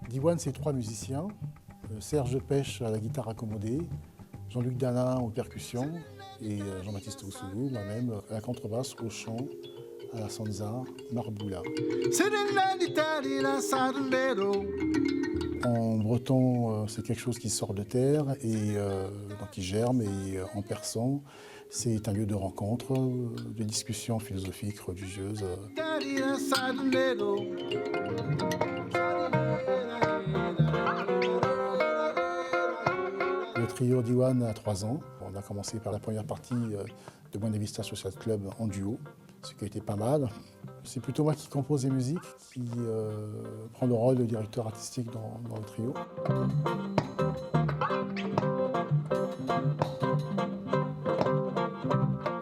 Diwan, c'est 3 musiciens. Serge Pêche à la guitare accommodée, Jean-Luc Dalin aux percussions et Jean-Baptiste Oussoulou, moi-même, à la contrebasse, au chant, à la sanza, marboula. En breton, c'est quelque chose qui sort de terre et donc qui germe, et en persan, c'est un lieu de rencontre, de discussions philosophiques, religieuses. Le trio Diwan a 3 ans. On a commencé par la première partie de Buena Vista Social Club en duo, ce qui a été pas mal. C'est plutôt moi qui compose les musiques, qui prend le rôle de directeur artistique dans le trio.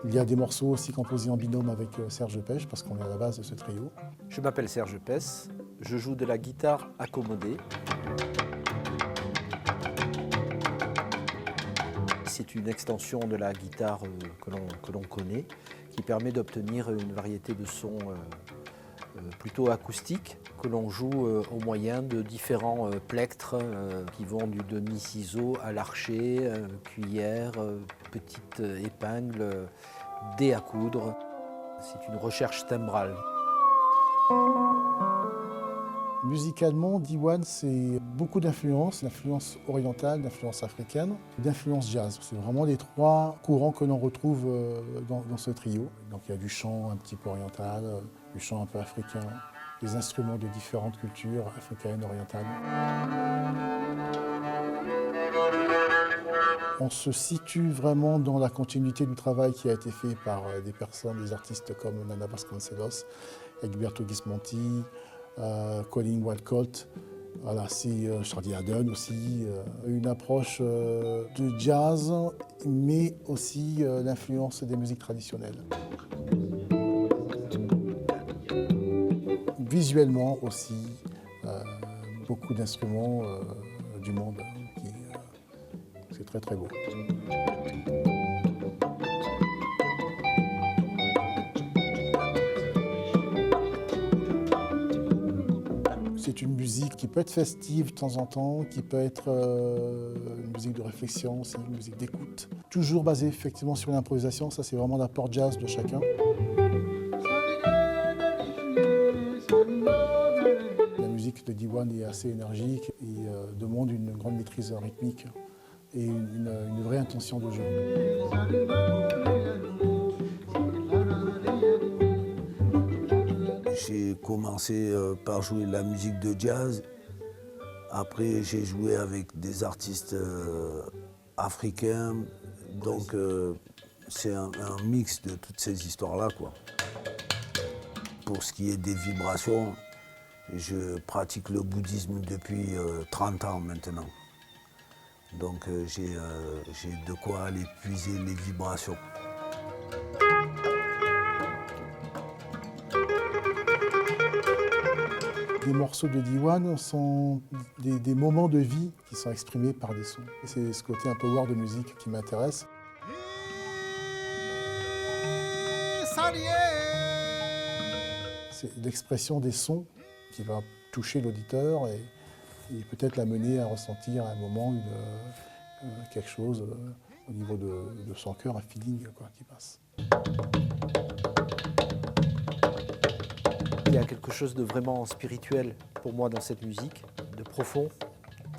Il y a des morceaux aussi composés en binôme avec Serge Pêche, parce qu'on est à la base de ce trio. Je m'appelle Serge Pêche, je joue de la guitare accommodée. C'est une extension de la guitare que l'on connaît, qui permet d'obtenir une variété de sons plutôt acoustiques, que l'on joue au moyen de différents plectres qui vont du demi-ciseau à l'archet, cuillère, petite épingle, dé à coudre. C'est une recherche timbrale. Musicalement, Diwan, c'est beaucoup d'influences, d'influences orientales, d'influences africaines, d'influences jazz. C'est vraiment les 3 courants que l'on retrouve dans ce trio. Donc il y a du chant un petit peu oriental, du chant un peu africain, des instruments de différentes cultures africaines, orientales. On se situe vraiment dans la continuité du travail qui a été fait par des personnes, des artistes comme Nana Vasconcelos, Egberto Gismonti, Colin Walcott, voilà, c'est Charlie Haddon aussi, une approche de jazz, mais aussi l'influence des musiques traditionnelles. Visuellement aussi, beaucoup d'instruments du monde, c'est très très beau. C'est une musique qui peut être festive de temps en temps, qui peut être une musique de réflexion aussi, une musique d'écoute. Toujours basée effectivement sur l'improvisation, ça c'est vraiment l'apport jazz de chacun. La musique de Diwan est assez énergique et demande une grande maîtrise rythmique et une vraie intention de jeu. J'ai commencé par jouer de la musique de jazz. Après, j'ai joué avec des artistes africains. Donc, c'est un mix de toutes ces histoires-là, quoi. Pour ce qui est des vibrations, je pratique le bouddhisme depuis 30 ans maintenant. Donc, j'ai de quoi aller puiser les vibrations. Les morceaux de Diwan sont des moments de vie qui sont exprimés par des sons. Et c'est ce côté un peu war de musique qui m'intéresse. C'est l'expression des sons qui va toucher l'auditeur et peut-être l'amener à ressentir à un moment quelque chose au niveau de son cœur, un feeling quoi, qui passe. Il y a quelque chose de vraiment spirituel pour moi dans cette musique, de profond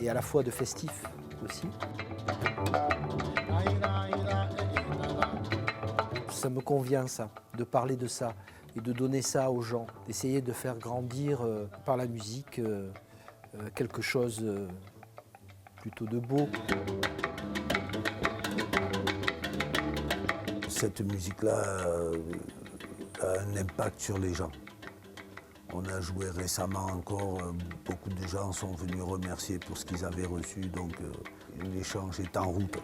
et à la fois de festif aussi. Ça me convient ça, de parler de ça et de donner ça aux gens, d'essayer de faire grandir par la musique quelque chose plutôt de beau. Cette musique-là a un impact sur les gens. On a joué récemment encore, beaucoup de gens sont venus remercier pour ce qu'ils avaient reçu, donc l'échange est en route.